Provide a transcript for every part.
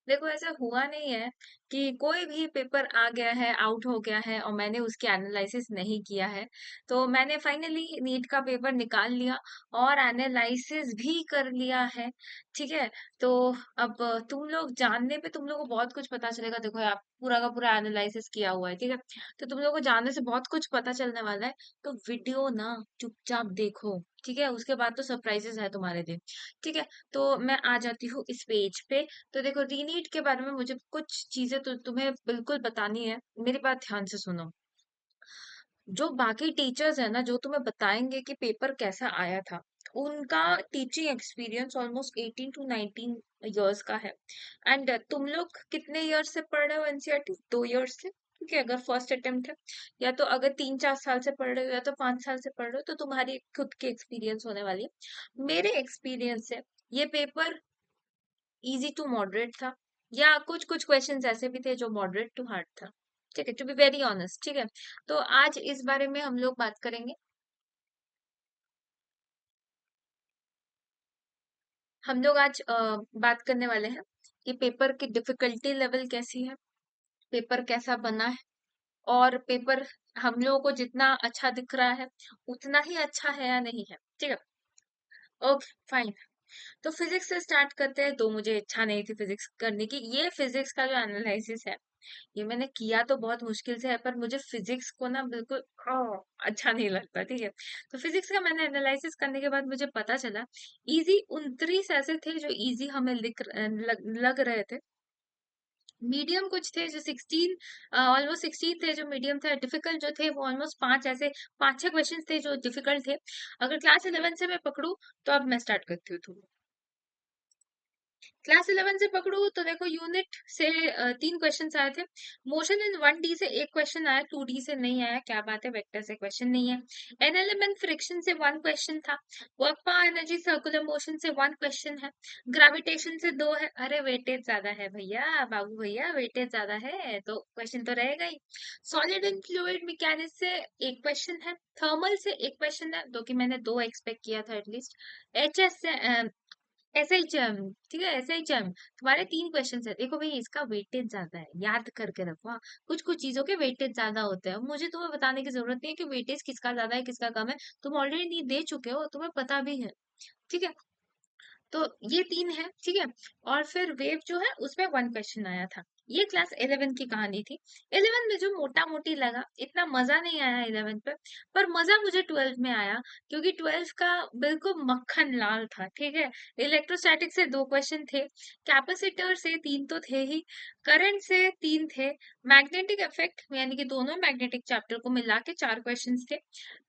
देखो ऐसा हुआ नहीं है कि कोई भी पेपर आ गया है, आउट हो गया है और मैंने उसकी एनालिसिस नहीं किया है। तो मैंने फाइनली नीट का पेपर निकाल लिया और एनालिसिस भी कर लिया है, ठीक है? तो अब तुम लोग जानने पे तुम लोगों को बहुत कुछ पता चलेगा। देखो आप पूरा का पूरा एनालिसिस किया हुआ है, ठीक है? तो तुम लोगों को जानने से बहुत कुछ पता चलने वाला है। तो वीडियो ना चुपचाप देखो, ठीक है? उसके बाद तो सरप्राइजेस है तुम्हारे लिए, ठीक है? तो मैं आ जाती हूँ इस पेज पे। तो देखो रीनीट के बारे में मुझे कुछ चीजें तो तुम्हें बिल्कुल बतानी है। मेरी बात ध्यान से सुनो। जो बाकी टीचर्स है ना, जो तुम्हें बताएंगे कि पेपर कैसा आया था, उनका teaching experience almost 18 to 19 years का है। एंड तुम लोग कितने इयर्स से पढ़ रहे हो एनसीईआरटी? 2 इयर्स से, क्योंकि अगर फर्स्ट अटेम्प्ट है, या तो अगर 3-4 साल से पढ़ रहे हो या तो 5 साल से पढ़ रहे हो, तो तुम्हारी खुद की एक्सपीरियंस होने वाली है। मेरे एक्सपीरियंस से ये पेपर इजी टू मॉडरेट था, या कुछ कुछ क्वेश्चंस ऐसे भी थे जो मॉडरेट टू हार्ड था, ठीक है? टू बी वेरी ऑनेस्ट, ठीक है? तो आज इस बारे में हम लोग बात करेंगे। हम लोग आज बात करने वाले हैं कि पेपर की डिफिकल्टी लेवल कैसी है, पेपर कैसा बना है, और पेपर हम लोगों को जितना अच्छा दिख रहा है उतना ही अच्छा है या नहीं है, ठीक है? Okay fine. तो फिजिक्स से स्टार्ट करते हैं। तो मुझे इच्छा नहीं थी फिजिक्स करने की। ये फिजिक्स का जो एनालिसिस है, ये मैंने किया तो बहुत मुश्किल से है, पर मुझे फिजिक्स को ना बिल्कुल अच्छा नहीं लगता, ठीक है? तो फिजिक्स का मैंने एनालिसिस करने के बाद मुझे पता चला इजी 29 ऐसे थे जो इजी हमें लग रहे थे। मीडियम कुछ थे जो 16, ऑलमोस्ट 16 थे जो मीडियम थे। डिफिकल्ट जो थे वो ऑलमोस्ट पांच ऐसे, 5-6 क्वेश्चन थे जो डिफिकल्ट थे। अगर क्लास 11 से मैं पकड़ू, तो अब मैं स्टार्ट करती हूँ। क्लास 11 से पकड़ू तो देखो यूनिट से 3 क्वेश्चन आए थे। मोशन इन 1D से एक क्वेश्चन आया, 2D से नहीं आया। क्या बात है, वेक्टर से क्वेश्चन नहीं है। एनएलएम एंड फ्रिक्शन से 1 क्वेश्चन था। Work power energy circular motion से 1 क्वेश्चन है। ग्रेविटेशन से 2 है। अरे वेटेज ज्यादा है भैया, बाबू भैया, वेटेज ज्यादा है तो क्वेश्चन तो रहेगा ही। सॉलिड एंड फ्लूइड मैकेनिक्स से 1 क्वेश्चन है। थर्मल से 1 क्वेश्चन है, जो कि मैंने 2 एक्सपेक्ट किया था एटलीस्ट। एचएस से एसएचएम, ठीक है? एसएचएम तुम्हारे 3 क्वेश्चन है। देखो भाई, इसका वेटेज ज्यादा है, याद करके रखो, हाँ। कुछ कुछ चीजों के वेटेज ज्यादा होते हैं। मुझे तुम्हें बताने की जरूरत नहीं है कि वेटेज किसका ज्यादा है किसका कम है। तुम ऑलरेडी दे चुके हो, तुम्हें पता भी है, ठीक है? तो ये 3 है, ठीक है? और फिर वेव जो है उसमें 1 क्वेश्चन आया था। ये क्लास 11 की कहानी थी। 11 में जो मोटा मोटी लगा, इतना मजा नहीं आया 11 पे। पर मजा मुझे 12 में आया, क्योंकि 12 का बिल्कुल मक्खन लाल था, ठीक है? इलेक्ट्रोस्टैटिक से 2 क्वेश्चन थे। कैपेसिटर से 3 तो थे ही। करंट से 3 थे। मैग्नेटिक इफेक्ट यानी कि दोनों मैग्नेटिक चैप्टर को मिला के 4 क्वेश्चन थे।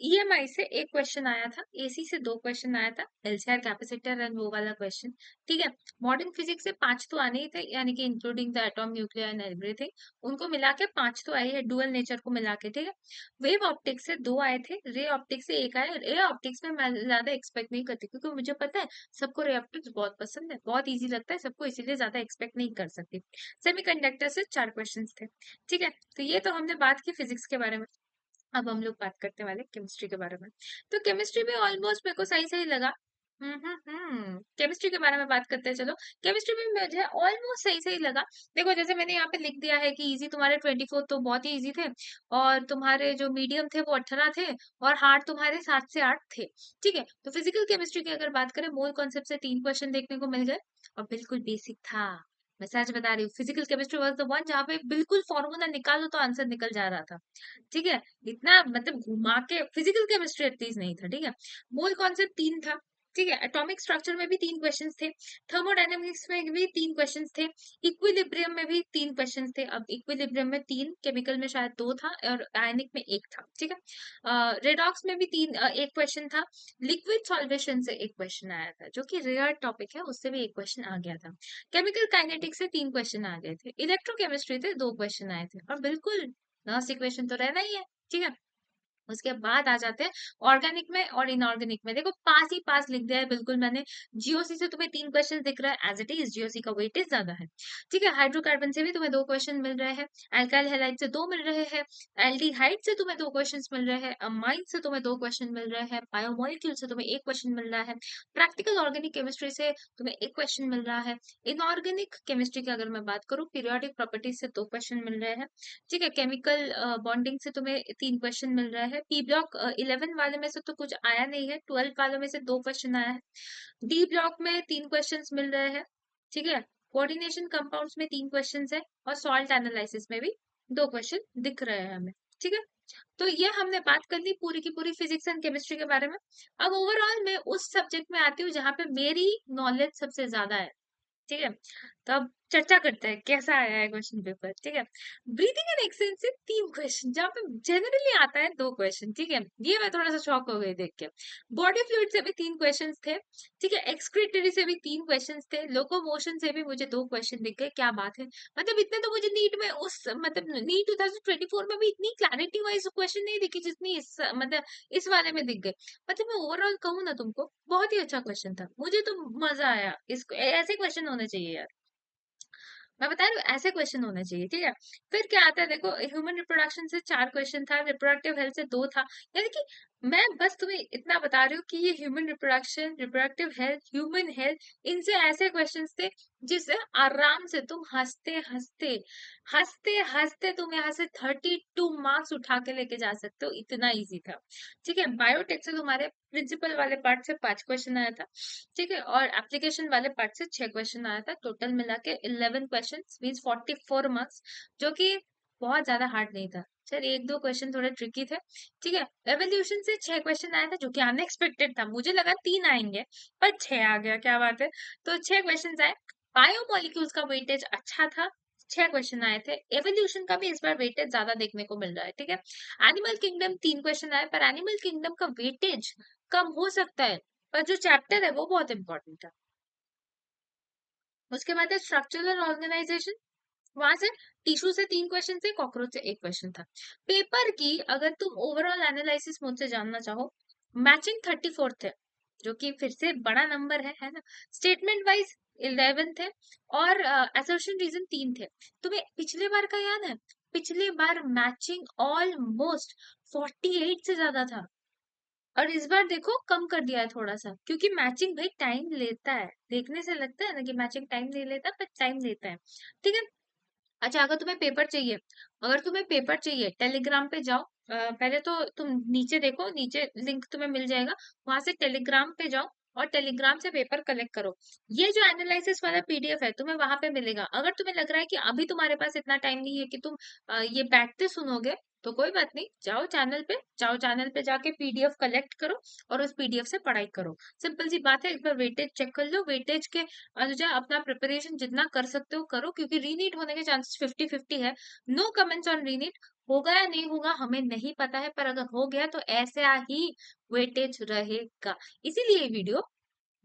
ईएमआई से 1 क्वेश्चन आया था। एसी से 2 क्वेश्चन आया था। एलसीआर कैपेसिटर एंड वो वाला क्वेश्चन, ठीक है? मॉडर्न फिजिक्स से 5 तो आने ही थे, यानी कि including the atom, nuclear and everything. उनको मिला के 5 तो आए हैं, डुअल नेचर को मिला के, ठीक है? वेव ऑप्टिक्स से 2 आए थे। रे ऑप्टिक्स से 1 आया। रे ऑप्टिक्स में मैं ज्यादा एक्सपेक्ट नहीं करती, क्योंकि मुझे पता है सबको रे ऑप्टिक्स बहुत पसंद है, बहुत इजी लगता है सबको, इसीलिए ज्यादा एक्सपेक्ट नहीं कर सकती। सेमीकंडक्टर से 4 क्वेश्चन थे, ठीक है? तो ये तो हमने बात की फिजिक्स के बारे में। अब हम लोग बात करने वाले केमिस्ट्री के बारे में। तो केमिस्ट्री में ऑलमोस्ट मेरे को सही सही लगा। केमिस्ट्री के बारे में बात करते हैं, चलो। केमिस्ट्री में मुझे ऑलमोस्ट सही सही लगा। देखो जैसे मैंने यहाँ पे लिख दिया है कि इजी तुम्हारे 24 तो बहुत ही इजी थे, और तुम्हारे जो मीडियम थे वो 18 थे, और हार्ड तुम्हारे 7 से 8 थे, ठीक है? तो फिजिकल केमिस्ट्री की अगर बात करें, मोल कॉन्सेप्ट से 3 क्वेश्चन देखने को मिल गए, और बिल्कुल बेसिक था। मैं सच बता रही हूँ, physical chemistry was the one जहाँ पे बिल्कुल फॉर्मूला निकालो तो आंसर निकल जा रहा था, ठीक है? इतना मतलब घुमा के फिजिकल केमिस्ट्री एटलीस्ट नहीं था, ठीक है? मूल कॉन्सेप्ट 3 था, ठीक है? एटॉमिक स्ट्रक्चर में भी 3 क्वेश्चंस थे। थर्मोडायनेमिक्स में भी 3 क्वेश्चंस थे। इक्विलिब्रियम में भी 3 क्वेश्चंस थे। अब इक्विलिब्रियम में 3, केमिकल में शायद 2 था, और आयनिक में 1 था, ठीक है? रेडॉक्स में भी 1 क्वेश्चन था। लिक्विड सॉल्वेशन से 1 क्वेश्चन आया था, जो कि रेयर टॉपिक है, उससे भी 1 क्वेश्चन आ गया था। केमिकल काइनेटिक्स से 3 क्वेश्चन आ गए थे। इलेक्ट्रोकेमिस्ट्री थे 2 क्वेश्चन आए थे, और बिल्कुल लास्ट इक्वेशन तो रहना ही है, ठीक है? उसके बाद आ जाते हैं ऑर्गेनिक में और इनऑर्गेनिक में। देखो पास ही पास लिख दिया है बिल्कुल मैंने। जीओसी से तुम्हें 3 क्वेश्चन दिख रहा है, एज इट इज जीओसी का वेटेज ज्यादा है। ठीक है, हाइड्रोकार्बन से भी तुम्हें 2 क्वेश्चन मिल रहे हैं, अल्काइल हैलाइड से 2 मिल रहे हैं, एल्डिहाइड से तुम्हें 2 क्वेश्चन मिल रहे हैं, अमाइन से तुम्हें 2 क्वेश्चन मिल रहे हैं, बायोमोलिक्यूल से तुम्हें 1 क्वेश्चन मिल रहा है, प्रैक्टिकल ऑर्गेनिक केमिस्ट्री से तुम्हें 1 क्वेश्चन मिल रहा है, इनऑर्गेनिक केमिस्ट्री की अगर मैं बात करूं पीरियोडिक प्रॉपर्टीज से 2 क्वेश्चन मिल रहे हैं। ठीक है, केमिकल बॉन्डिंग से तुम्हें 3 क्वेश्चन मिल रहा है। पी ब्लॉक 11 वाले में से तो कुछ आया नहीं है, 12 वालों में से 2 क्वेश्चन आया है। डी ब्लॉक में 3 क्वेश्चंस मिल रहे हैं। ठीक है, कोऑर्डिनेशन कंपाउंड्स में 3 क्वेश्चंस है और सॉल्ट एनालिसिस में भी 2 क्वेश्चन दिख रहे हैं हमें। ठीक है, तो ये हमने बात कर ली पूरी की पूरी फिजिक्स एंड केमिस्ट्री के बारे में। अब ओवरऑल मैं उस सब्जेक्ट में आती हूँ जहाँ पे मेरी नॉलेज सबसे ज्यादा है। ठीक है, तो अब चर्चा करते हैं कैसा आया है क्वेश्चन पेपर। ठीक है, ब्रीथिंग एंड एक्सहेल से 3 क्वेश्चन जहाँ पे जनरली आता है 2 क्वेश्चन। ठीक है, ये मैं थोड़ा सा शॉक हो गई देख के। बॉडी फ्लूइड से भी 3 क्वेश्चन थे। ठीक है, एक्सक्रीटरी से भी 3 क्वेश्चन थे, लोकोमोशन से भी मुझे 2 क्वेश्चन दिख गए। क्या बात है, मतलब इतने तो मुझे नीट में उस मतलब नीट 2024 में भी इतनी क्लैरिटी वाइज क्वेश्चन नहीं दिखी जितनी इस मतलब इस वाले में दिख गए। मतलब मैं ओवरऑल कहूँ ना तुमको, बहुत ही अच्छा क्वेश्चन था, मुझे तो मजा आया। इसको ऐसे क्वेश्चन होने चाहिए यार, मैं बता रही हूँ ऐसे क्वेश्चन होने चाहिए। ठीक है, फिर क्या आता है देखो, ह्यूमन रिप्रोडक्शन से 4 क्वेश्चन था, रिप्रोडक्टिव हेल्थ से 2 था। यानी कि मैं बस तुम्हें इतना बता रही हूँ कि ये human reproduction, reproductive health, human health, इनसे ऐसे क्वेश्चंस थे जिससे आराम से तुम हंसते हंसते हंसते हंसते तुम यहाँ से 32 मार्क्स उठा के लेके जा सकते हो, इतना इजी था। ठीक है, बायोटेक से तुम्हारे प्रिंसिपल वाले पार्ट से 5 क्वेश्चन आया था। ठीक है, और एप्लीकेशन वाले पार्ट से 6 क्वेश्चन आया था, टोटल मिला के 11 क्वेश्चन मीन्स 44 मार्क्स, जो कि बहुत ज्यादा हार्ड नहीं था। चल एक दो क्वेश्चन थोड़े ट्रिकी थे। ठीक है, रेवोल्यूशन से 6 क्वेश्चन आया था जो कि अनएक्सपेक्टेड था, मुझे लगा 3 आएंगे पर 6 आ गया, क्या बात है। तो 6 क्वेश्चन आए। बायोमोलिक्यूल्स का वेटेज अच्छा था, 6 क्वेश्चन आए थे। एवोल्यूशन का भी इस बार वेटेज ज्यादा देखने को मिल रहा है। ठीक है, एनिमल किंगडम 3 क्वेश्चन आए, पर एनिमल किंगडम का वेटेज कम हो सकता है, पर जो चैप्टर है वो बहुत इंपॉर्टेंट है। उसके बाद है स्ट्रक्चरल ऑर्गेनाइजेशन, वहां से टिश्यू से 3 क्वेश्चन थे, कॉकरोच से 1 क्वेश्चन था। पेपर की अगर तुम ओवरऑल एनालिसिस मुझसे जानना चाहो, मैचिंग 34 थे, जो कि फिर से बड़ा नंबर है ना। स्टेटमेंट वाइज 11 थे, और असर्शन रीजन 3 थे। तुम्हें पिछले बार का याद है, पिछले बार मैचिंग ऑलमोस्ट 48 से ज्यादा था, और इस बार देखो कम कर दिया है थोड़ा सा, क्योंकि मैचिंग भाई टाइम लेता है। देखने से लगता है ना कि मैचिंग टाइम नहीं लेता, पर टाइम लेता है। ठीक है, अच्छा अगर तुम्हें पेपर चाहिए, अगर तुम्हें पेपर चाहिए टेलीग्राम पे जाओ। पहले तो तुम नीचे देखो, नीचे लिंक तुम्हें मिल जाएगा, वहां से टेलीग्राम पे जाओ और टेलीग्राम से पेपर कलेक्ट करो। ये जो एनालिसिस वाला पीडीएफ है तुम्हें वहां पे मिलेगा। अगर तुम्हें लग रहा है कि अभी तुम्हारे पास इतना टाइम नहीं है कि तुम ये बैठते सुनोगे, तो कोई बात नहीं, जाओ चैनल पे, जाओ चैनल पे जाके पीडीएफ कलेक्ट करो और उस पीडीएफ से पढ़ाई करो। सिंपल सी बात है, एक बार वेटेज चेक कर लो, वेटेज के अनुसार अपना प्रिपरेशन जितना कर सकते हो करो, क्योंकि रीनीट होने के चांसेस 50-50 है। नो कमेंट्स ऑन रीनीट, होगा या नहीं होगा हमें नहीं पता है, पर अगर हो गया तो ऐसा ही वेटेज रहेगा। इसीलिए ये वीडियो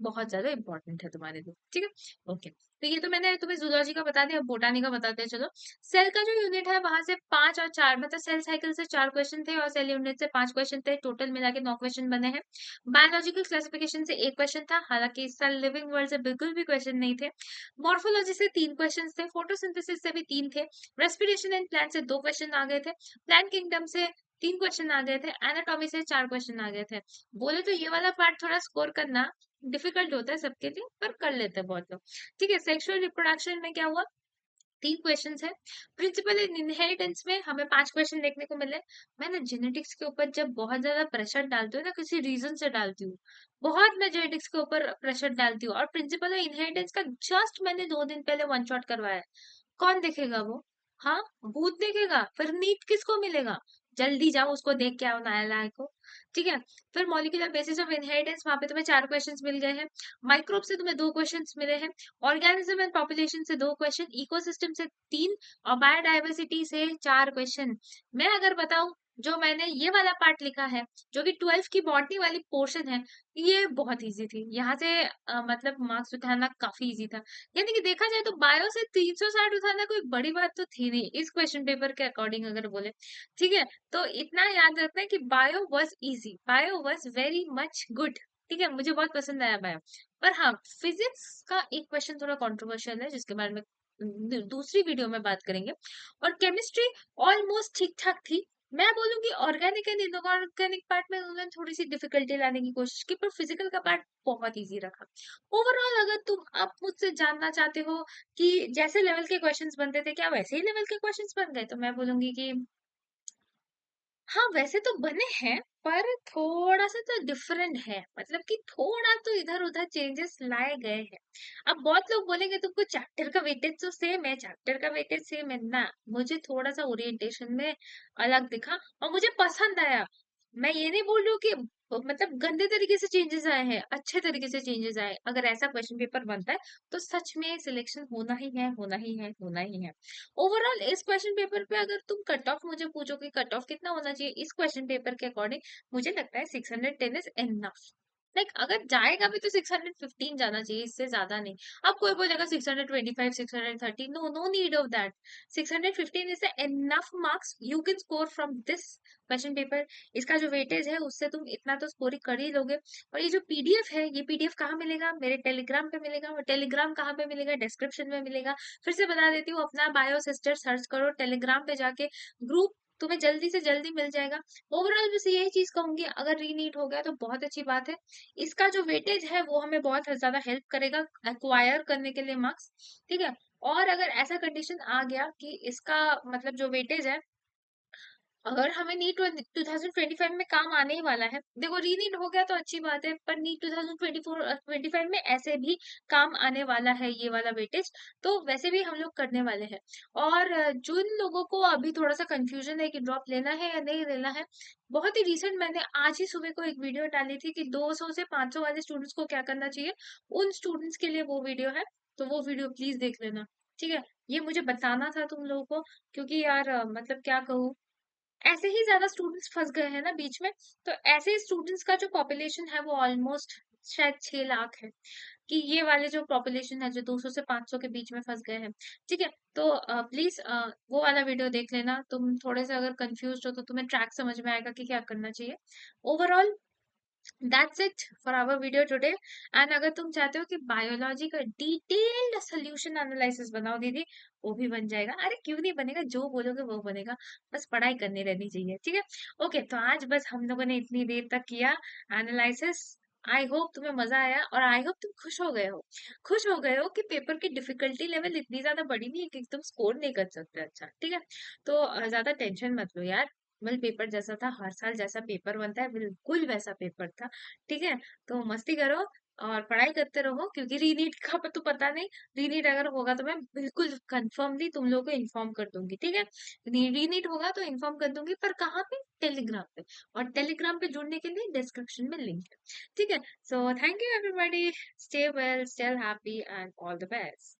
बहुत ज्यादा इंपॉर्टेंट है तुम्हारे लिए। ठीक है, ओके, तो ये तो मैंने तुम्हें जूलॉजी का बता दिया, बोटानी का बताते हैं। चलो, सेल का जो यूनिट है वहां से 5 और 4, मतलब सेल साइकिल से 4 क्वेश्चन थे और सेल यूनिट से 5 क्वेश्चन थे, टोटल मिला के 9 क्वेश्चन बने हैं। बायोलॉजिकल क्लासिफिकेशन से 1 क्वेश्चन था, हालांकि इस साल लिविंग वर्ल्ड से बिल्कुल भी क्वेश्चन नहीं थे। मॉर्फोलॉजी से 3 क्वेश्चन थे, फोटोसिंथेसिस से भी 3 थे, रेस्पिरेशन एंड प्लांट से 2 क्वेश्चन आ गए थे, प्लांट किंगडम से 3 क्वेश्चन आ गए थे, एनाटॉमी से 4 क्वेश्चन आ गए थे। बोले तो ये वाला पार्ट थोड़ा स्कोर करना डिफिकल्ट होता है सबके लिए, पर कर लेते हैं बहुत लोग। ठीक है, सेक्सुअल रिप्रोडक्शन में क्या हुआ, 3 क्वेश्चन है। प्रिंसिपल इन इनहेरिटेंस में हमें 5 क्वेश्चन देखने को मिले। मैं ना जेनेटिक्स के ऊपर जब बहुत ज्यादा प्रेशर डालती हूँ ना, किसी रीजन से डालती हूँ, बहुत मैं जेनेटिक्स के ऊपर प्रेशर डालती हूँ, और प्रिंसिपल इनहेरिटेंस का जस्ट मैंने 2 दिन पहले वन शॉट करवाया है। कौन देखेगा वो, हाँ, भूत देखेगा, फिर नीट किसको मिलेगा। जल्दी जाओ उसको देख के आओ नालायक को। ठीक है, फिर मॉलिक्यूलर बेसिस ऑफ इनहेरिटेंस, वहां पे तुम्हें 4 क्वेश्चंस मिल गए हैं। माइक्रोब से तुम्हें 2 क्वेश्चंस मिले हैं, ऑर्गेनिज्म एंड पॉपुलेशन से 2 क्वेश्चन, इकोसिस्टम से 3, और बायोडाइवर्सिटी से 4 क्वेश्चन। मैं अगर बताऊं जो मैंने ये वाला पार्ट लिखा है, जो कि 12th की बॉटनी वाली पोर्शन है, ये बहुत इजी थी। यहाँ से मतलब मार्क्स उठाना काफी इजी था। यानी कि देखा जाए तो बायो से 360 उठाना कोई बड़ी बात तो थी नहीं इस क्वेश्चन पेपर के अकॉर्डिंग अगर बोले। ठीक है, तो इतना याद रखना है कि bio was easy, bio was very much good. ठीक है, मुझे बहुत पसंद आया बायो। पर हाँ, फिजिक्स का एक क्वेश्चन थोड़ा कंट्रोवर्शियल है, जिसके बारे में दूसरी वीडियो में बात करेंगे। और केमिस्ट्री ऑलमोस्ट ठीक ठाक थी। मैं बोलूंगी ऑर्गेनिक एंड इनऑर्गेनिक पार्ट में उन्होंने थोड़ी सी डिफिकल्टी लाने की कोशिश की, पर फिजिकल का पार्ट बहुत इजी रखा। ओवरऑल अगर तुम अब मुझसे जानना चाहते हो कि जैसे लेवल के क्वेश्चंस बनते थे क्या वैसे ही लेवल के क्वेश्चंस बन गए, तो मैं बोलूंगी कि हाँ, वैसे तो बने हैं, पर थोड़ा सा तो डिफरेंट है, मतलब कि थोड़ा तो इधर उधर चेंजेस लाए गए हैं। अब बहुत लोग बोलेंगे तुमको चैप्टर का वेटेज तो सेम है, चैप्टर का वेटेज सेम है ना। मुझे थोड़ा सा ओरिएंटेशन में अलग दिखा और मुझे पसंद आया। मैं ये नहीं बोल रही हूँ कि मतलब गंदे तरीके से चेंजेस आए हैं, अच्छे तरीके से चेंजेस आए। अगर ऐसा क्वेश्चन पेपर बनता है तो सच में सिलेक्शन होना ही है, होना ही है, होना ही है। ओवरऑल इस क्वेश्चन पेपर पे अगर तुम कट ऑफ मुझे पूछो कि कट ऑफ कितना होना चाहिए इस क्वेश्चन पेपर के अकॉर्डिंग, मुझे लगता है 610 इज इनफ। लाइक अगर जाएगा भी तो 615 जाना चाहिए, इससे ज्यादा नहीं। अब कोई बोलेगा 625, 630, no, no need of that. 615 is enough marks you can score from this question paper. इसका जो वेटेज है उससे तुम इतना तो स्कोर कर ही लोगे। और ये जो पीडीएफ है, ये पीडीएफ कहाँ मिलेगा? मेरे टेलीग्राम पे मिलेगा। और टेलीग्राम कहाँ पे मिलेगा? डिस्क्रिप्शन में मिलेगा। फिर से बता देती हूँ, अपना बायो सिस्टर सर्च करो टेलीग्राम पे जाके, ग्रुप तुम्हें जल्दी से जल्दी मिल जाएगा। ओवरऑल बस यही चीज कहूंगी, अगर रीनीट हो गया तो बहुत अच्छी बात है। इसका जो वेटेज है वो हमें बहुत ज्यादा हेल्प करेगा एक्वायर करने के लिए मार्क्स। ठीक है, और अगर ऐसा कंडीशन आ गया कि इसका मतलब जो वेटेज है, अगर हमें नीट 2025 में काम आने ही वाला है, देखो रीनीट हो गया तो अच्छी बात है, पर नीट 2024-25 में ऐसे भी काम आने वाला है ये वाला वेटेज, तो वैसे भी हम लोग करने वाले हैं। और जिन लोगों को अभी थोड़ा सा कंफ्यूजन है कि ड्रॉप लेना है या नहीं लेना है, बहुत ही रिसेंट मैंने आज ही सुबह को एक वीडियो डाली थी कि 200 से 500 वाले स्टूडेंट्स को क्या करना चाहिए। उन स्टूडेंट्स के लिए वो वीडियो है, तो वो वीडियो प्लीज देख लेना। ठीक है, ये मुझे बताना था तुम लोगों को, क्योंकि यार मतलब क्या कहूँ, ऐसे ही ज्यादा स्टूडेंट्स फंस गए हैं ना बीच में। तो ऐसे स्टूडेंट्स का जो पॉपुलेशन है वो ऑलमोस्ट शायद 6 लाख है, कि ये वाले जो पॉपुलेशन है जो 200 से 500 के बीच में फंस गए हैं। ठीक है, तो प्लीज वो वाला वीडियो देख लेना। तुम थोड़े से अगर कंफ्यूज हो तो तुम्हें ट्रैक समझ में आएगा कि क्या करना चाहिए। Overall that's it for our video today. And अगर तुम चाहते हो कि बायोलॉजी का डिटेल्ड सोल्यूशन एनालिसिस बनाओ दीदी, वो भी बन जाएगा। अरे क्यों नहीं बनेगा, जो बोलोगे वो बनेगा, बस पढ़ाई करनी रहनी चाहिए। ठीक है, ओके, तो आज बस हम लोगों ने इतनी देर तक किया एनालिसिस। आई होप तुम्हें मजा आया और आई होप तुम खुश हो गए हो, खुश हो गए हो कि पेपर की डिफिकल्टी लेवल इतनी ज्यादा बड़ी नहीं है कि तुम स्कोर नहीं कर सकते। अच्छा ठीक है, तो ज्यादा टेंशन मत लो यार। मल पेपर जैसा था, हर साल जैसा पेपर बनता है बिल्कुल वैसा पेपर था। ठीक है, तो मस्ती करो और पढ़ाई करते रहो, क्योंकि रीनीट का तो पता नहीं। रीनीट अगर होगा तो मैं बिल्कुल कंफर्मली तुम लोगों को इन्फॉर्म कर दूंगी। ठीक है, रीनीट होगा तो इन्फॉर्म कर दूंगी, पर कहाँ पे? टेलीग्राम पे। और टेलीग्राम पे जुड़ने के लिए डिस्क्रिप्शन में लिंक है। ठीक है, so thank you everybody, stay well, stay happy and all the best.